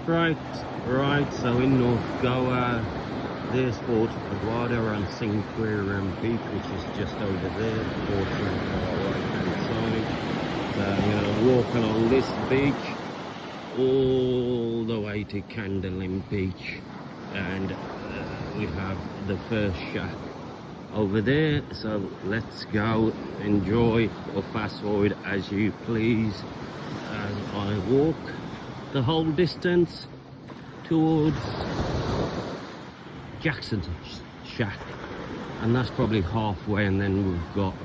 Right, so in North Goa, there's Fort Aguada and Sinqueram Beach, which is just over there, water on our right hand side. So I'm going to walk along this beach all the way to Candolim Beach, and we have the first shack over there. So let's go, enjoy or fast forward as you please as I walk the whole distance towards Jackson's shack, and that's probably halfway, and then we've got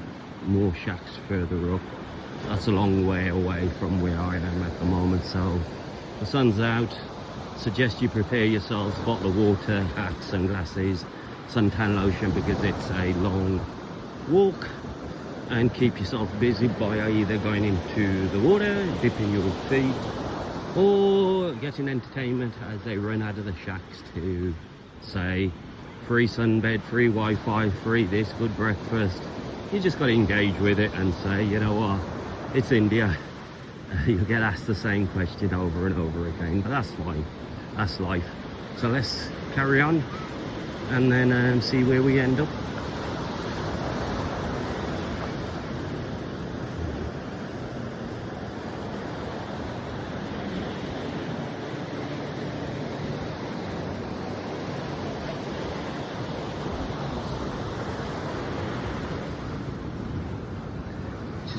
more shacks further up. That's a long way away from where I am at the moment. So the sun's out. Suggest you prepare yourselves a bottle of water, hats, sunglasses, suntan lotion, because it's a long walk, and keep yourself busy by either going into the water, dipping your feet, or getting entertainment as they run out of the shacks to say free sunbed, free Wi-Fi, free this, good breakfast. You just got to engage with it and say, you know what, it's India. You'll get asked the same question over and over again, but that's fine, that's life. So let's carry on and then see where we end up.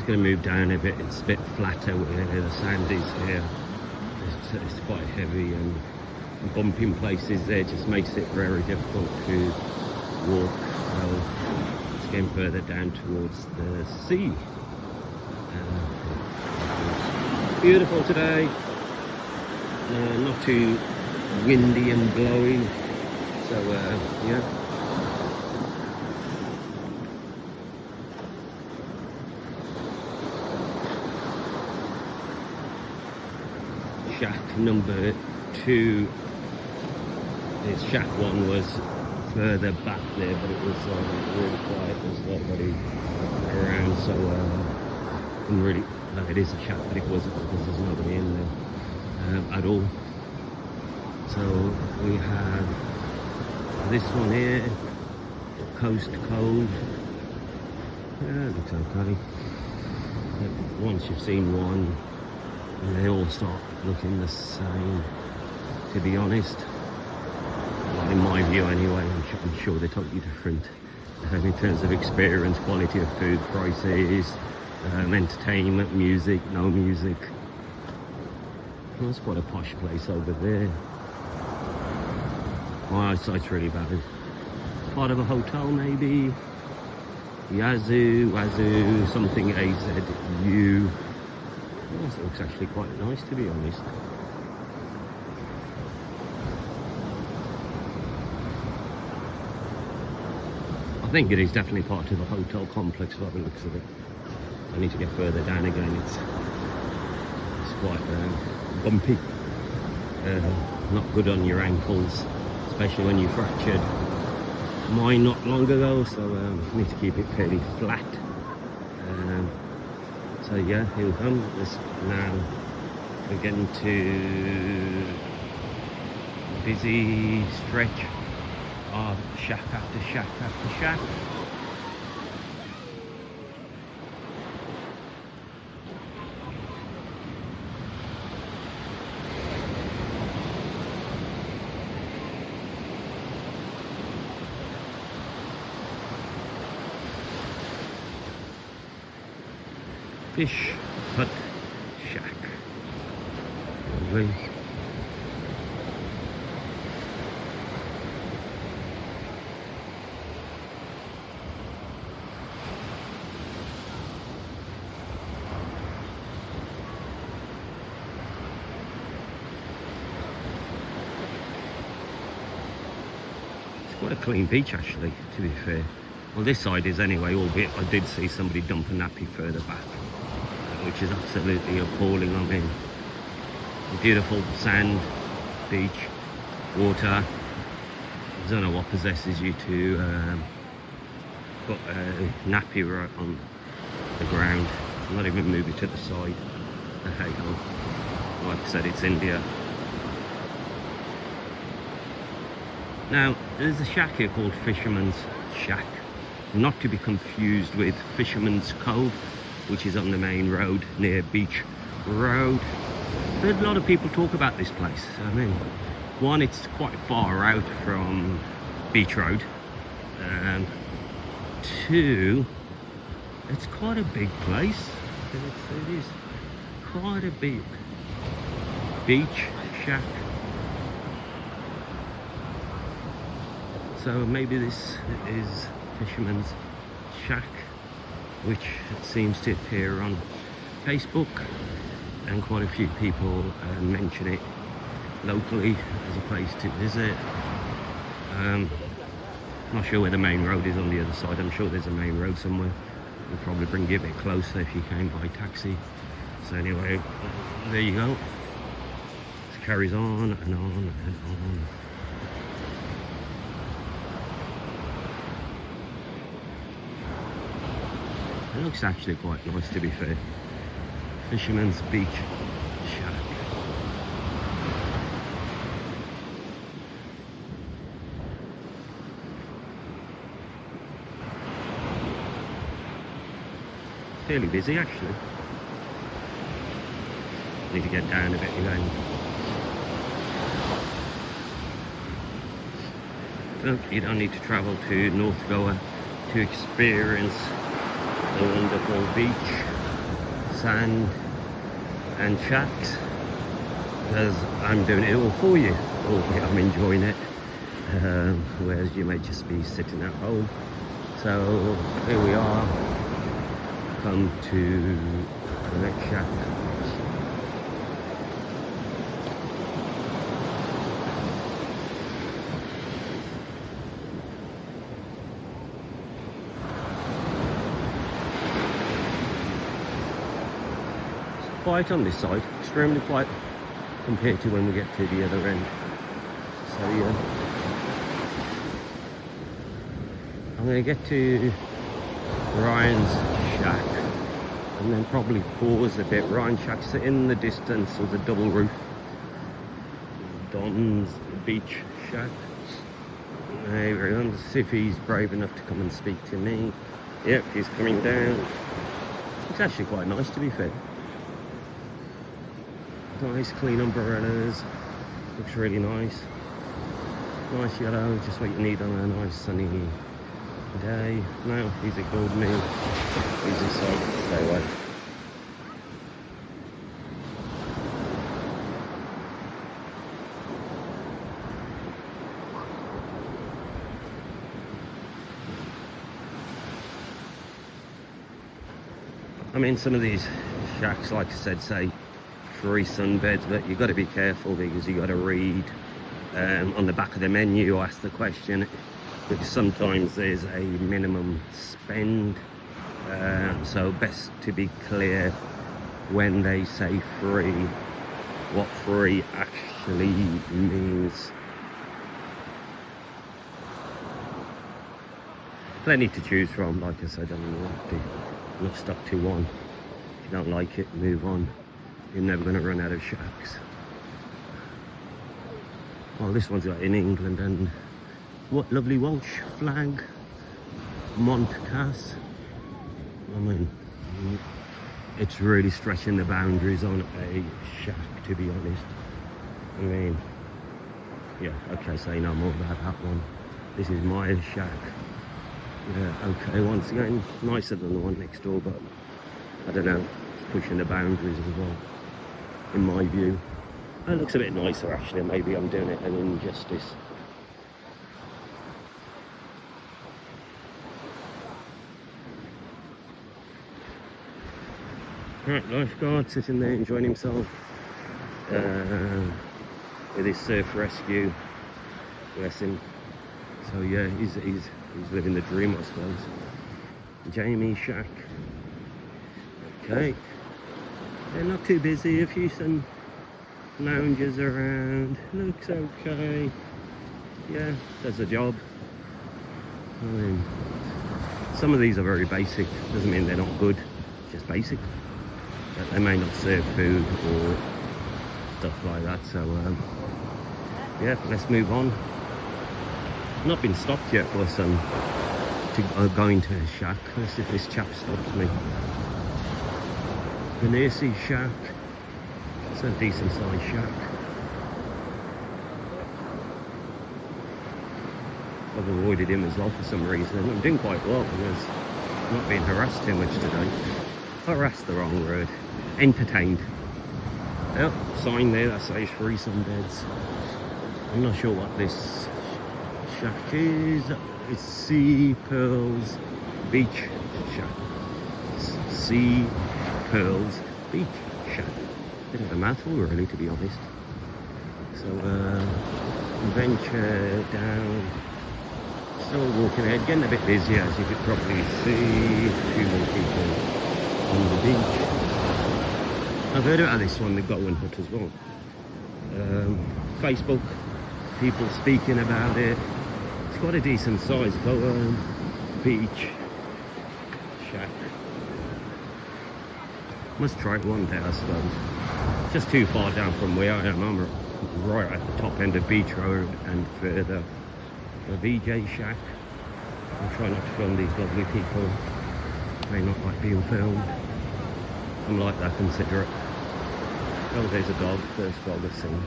Going to move down a bit. It's a bit flatter where the sand is here. It's quite heavy and bumping places there, just makes it very difficult to walk. So it's getting further down towards the sea. Beautiful today, not too windy and blowing, so yeah. Shack number 2, this shack 1 was further back there, but it was really quiet. There's nobody around, so and really, it is a shack, but it wasn't, because there's nobody in there at all. So we have this one here, Coast Cove. Yeah, it looks okay. But once you've seen one, and they all start looking the same, to be honest. Well, in my view anyway. I'm sure they're totally different in terms of experience, quality of food, prices, entertainment, music, no music. Well, that's quite a posh place over there. My eyesight's really bad. Part of a hotel maybe. Wazoo, something AZU. This looks actually quite nice, to be honest. I think it is definitely part of a hotel complex by the looks of it. I need to get further down again. It's quite bumpy. Not good on your ankles, especially when you fractured mine not long ago. So need to keep it fairly flat. So yeah, here we come. Now we're getting to a busy stretch of shack after shack after shack. Fish Hut Shack. Lovely. It's quite a clean beach actually, to be fair. Well, this side is anyway, albeit I did see somebody dump a nappy further back, which is absolutely appalling. I mean, beautiful sand, beach, water. I don't know what possesses you to put a nappy right on the ground, not even move it to the side. Hey ho. Like I said, it's India. Now, there's a shack here called Fisherman's Shack, not to be confused with Fisherman's Cove, which is on the main road near Beach Road. There's a lot of people talk about this place. I mean, one, it's quite far out from Beach Road. Two, it's quite a big place. It is quite a big beach shack. So maybe this is Fisherman's Shack, which seems to appear on Facebook, and quite a few people mention it locally as a place to visit. Not sure where the main road is on the other side. I'm sure there's a main road somewhere. It'll probably bring you a bit closer if you came by taxi. So anyway, there you go. It carries on and on and on. It looks actually quite nice, to be fair. Fisherman's Beach Shack. Fairly busy actually. Need to get down a bit again. You don't need to travel to North Goa to experience the wonderful beach, sand and shacks, because I'm doing it all for you. I'm enjoying it, whereas you may just be sitting at home. So here we are, come to the next shack. Quiet on this side, extremely quiet compared to when we get to the other end. So yeah, I'm going to get to Ryan's shack and then probably pause a bit. Ryan's shack's in the distance with a double roof. Don's beach shack. There we go. Let's see if he's brave enough to come and speak to me. Yep, he's coming down. It's actually quite nice, to be fair. Nice clean umbrellas, looks really nice. Nice yellow, just what you need on a nice sunny day. No, he's ignored me. He's decided to stay away. I mean, some of these shacks, like I said, say free sunbeds, but you've got to be careful because you've got to read on the back of the menu. Ask the question, because sometimes there's a minimum spend, so best to be clear when they say free, what free actually means. Plenty to choose from, like I said. I'm not stuck to one. If you don't like it, move on. You're never going to run out of shacks. Well, this one's got in England and what lovely Welsh flag, Montcas. I mean, it's really stretching the boundaries on a shack, to be honest. I mean, yeah, okay, say no more about that one. This is my shack. Yeah, okay, once again, nicer than the one next door, but I don't know, it's pushing the boundaries as well, in my view. It looks a bit nicer actually, maybe I'm doing it an injustice. Right, lifeguard sitting there enjoying himself with his surf rescue. Bless him. So yeah, he's living the dream, I suppose. Jamie shack. Okay. They're not too busy. A few some lounges around. Looks okay. Yeah, does the job. I mean, some of these are very basic. Doesn't mean they're not good. Just basic. But they may not serve food or stuff like that. So yeah, let's move on. Not been stopped yet, but to go into a shack. Let's see if this chap stops me. Ganesi shack. It's a decent sized shack. I've avoided him as well for some reason. I'm doing quite well because I'm not being harassed too much today. Harassed the wrong word. Entertained. Yep, sign there that says free sunbeds. I'm not sure what this shack is. It's Sea Pearls Beach Shack. Sea Pearls Beach Shack. Bit of a mouthful really, to be honest. So venture down. Still walking ahead, getting a bit busier as you could probably see. A few more people on the beach. I've heard about this one, the Goan Hut as well. Facebook, people speaking about it. It's quite a decent size Goan beach shack. Must try it one day, I suppose. Just too far down from where I am. I'm right at the top end of Beach Road and further. A VJ shack. I'll try not to film these lovely people. They not like being filmed. I'm like that, considerate. Oh, there's a dog. First dog I've seen.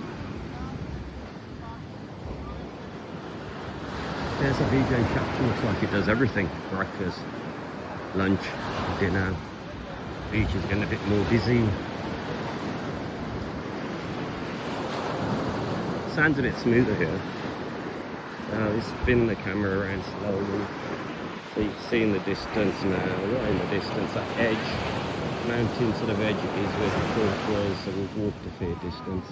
There's a VJ shack. Looks like it does everything. Breakfast, lunch, dinner. Beach is getting a bit more busy. Sounds a bit smoother here. Let's spin the camera around slowly. So you can see in the distance now, right in the distance, that edge, mountain sort of edge is where the fort was, so we've walked a fair distance.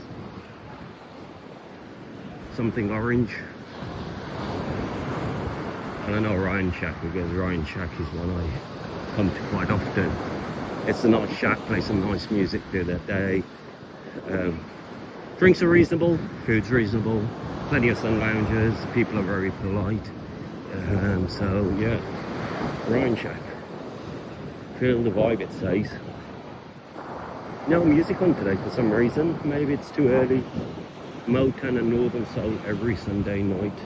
Something orange. And I know Ryan Shack because Ryan Shack is one I come to quite often. It's a nice shack, play some nice music the other day. Drinks are reasonable, food's reasonable. Plenty of sun loungers, people are very polite. So yeah, Ryan Shack. Feel the vibe, it says. No music on today for some reason. Maybe it's too early. Motown and Northern Soul every Sunday night.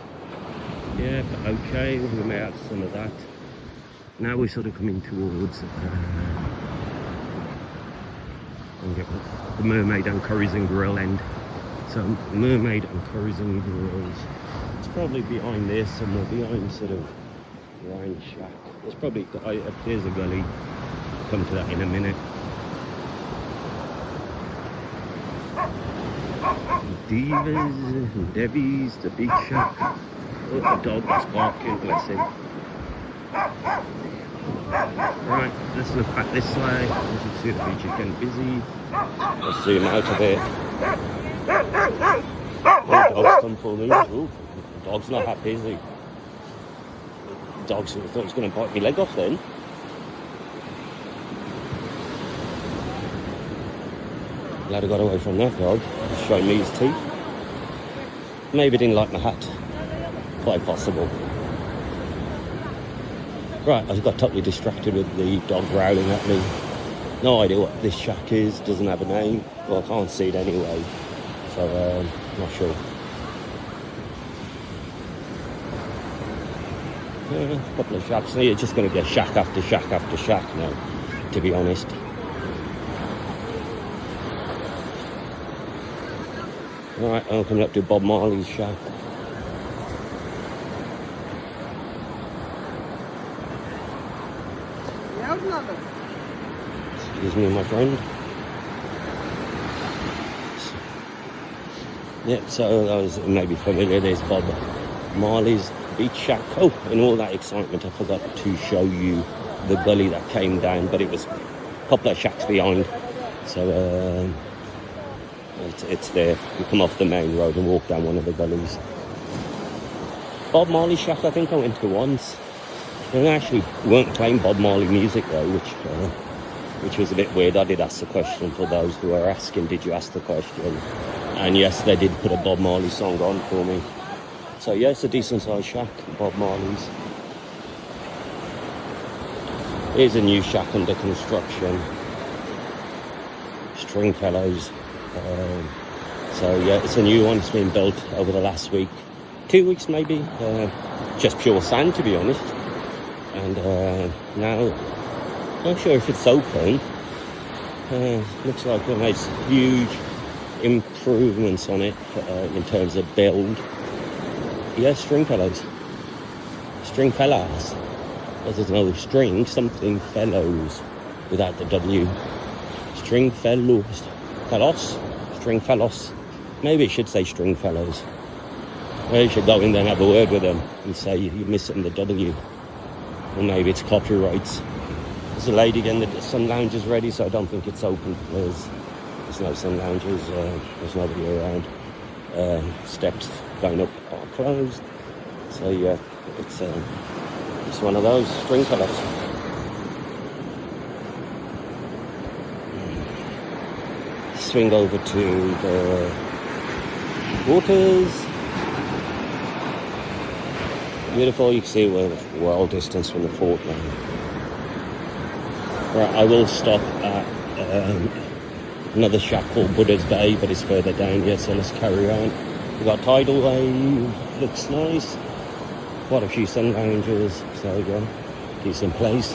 Yeah, but okay, we may have some of that. Now we're sort of coming towards the Mermaid and Curries and Grill end. So Mermaid and Curries and Grills. It's probably behind there somewhere, behind sort of Ryan Shack. There's probably, there's a gully. Come to that in a minute. Divas and Debbie's, the beach shack. Oh, the dog that's barking, bless him. Right, let's look back this way. You can see the beach is getting busy. Let's zoom out a bit. Oh, dog's come for me. Ooh, the dog's not that busy. The dog thought he was going to bite my leg off then. Glad I got away from that dog. He's showing me his teeth. Maybe didn't like my hat. Quite possible. Right, I got totally distracted with the dog growling at me. No idea what this shack is, doesn't have a name. Well, I can't see it anyway. So, not sure. A couple of shacks. So you're just going to get shack after shack after shack now, to be honest. Right, I'm coming up to Bob Marley's shack. Excuse me, my friend. Yeah, so that was maybe familiar. There's Bob Marley's beach shack. Oh, in all that excitement, I forgot to show you the gully that came down, but it was a couple of shacks behind. So it's there. You come off the main road and walk down one of the gullies. Bob Marley shack, I think I went to once. They actually weren't playing Bob Marley music though, which was a bit weird. I did ask the question for those who are asking, did you ask the question? And yes, they did put a Bob Marley song on for me. So yeah, it's a decent sized shack, Bob Marley's. Here's a new shack under construction. Stringfellows. So yeah, it's a new one. It's been built over the last week. 2 weeks maybe. Just pure sand, to be honest. And now, not sure if it's open. Looks like they made huge improvements on it in terms of build. Yeah, Stringfellows. Stringfellas. Because there's no string, something fellows without the W. Stringfellows. Fellows? Stringfellows. Maybe it should say Stringfellows. Maybe you should go in there and have a word with them and say you're missing the W. Or maybe it's copyrights. There's a lady again, the sun lounge is ready, so I don't think it's open. There's no sun lounges, there's nobody around. Steps going up are closed. So yeah, it's one of those Stringfellows. Swing over to the waters. Beautiful, you can see we're well distance from the fort now. Right, I will stop at another shack called Buddha's Bay, but it's further down yet, so let's carry on. We've got tidal wave, looks nice. Quite a few sun lounges, so yeah, decent place.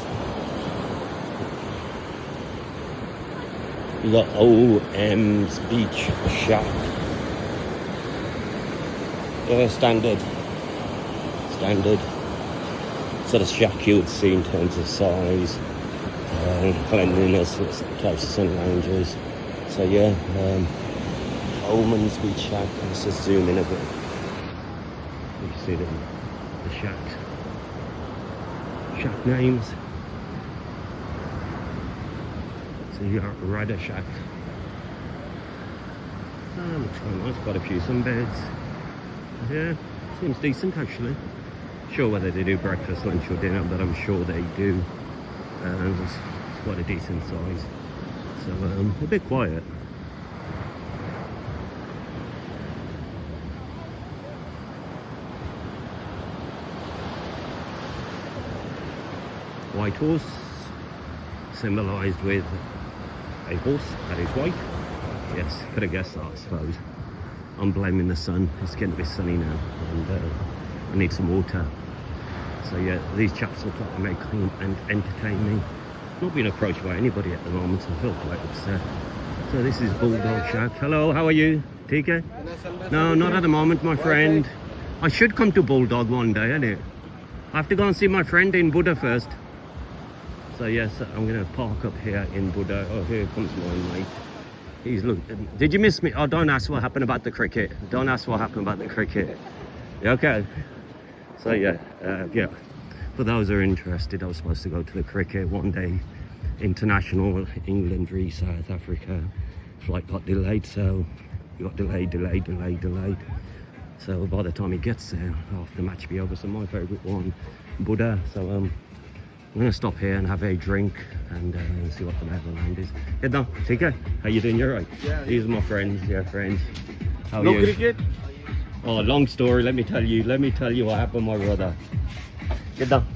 We got OM's Beach Shack. Yeah, standard. Sort of shack you would see in terms of size, cleanliness, types of sun lounges. So yeah, Oman's Beach Shack. Let's just zoom in a bit. You can see the shack names. So you got Rider Shack. Looks quite nice, quite a few sunbeds. Yeah, seems decent actually. Sure whether they do breakfast, lunch or dinner, but I'm sure they do. It's quite a decent size. So a bit quiet. White horse, symbolised with a horse that is white. Yes, could have guessed that, I suppose. I'm blaming the sun. It's getting a bit sunny now, and I need some water. So yeah, these chaps look like they may come and entertain me. Not being approached by anybody at the moment, so I feel quite upset. So this is Bulldog Shack. Hello, how are you? TK? No, not at the moment, my friend. I should come to Bulldog one day, innit? I have to go and see my friend in Buddha first. So yes, I'm going to park up here in Buddha. Oh, here comes my mate. He's looking. Did you miss me? Oh, don't ask what happened about the cricket. Don't ask what happened about the cricket. Yeah, okay. So yeah, yeah. For those who are interested, I was supposed to go to the cricket one day. International England v South Africa. Flight got delayed, so we got delayed. So by the time he gets there, half the match will be over. So my favourite one, Buddha. So I'm going to stop here and have a drink and see what the lay of the land is. Yeah, no, TK, how you doing? You're right. Yeah. These are my friends. Yeah, friends. How are No you? cricket? Oh, long story. Let me tell you what happened, my brother. Get down.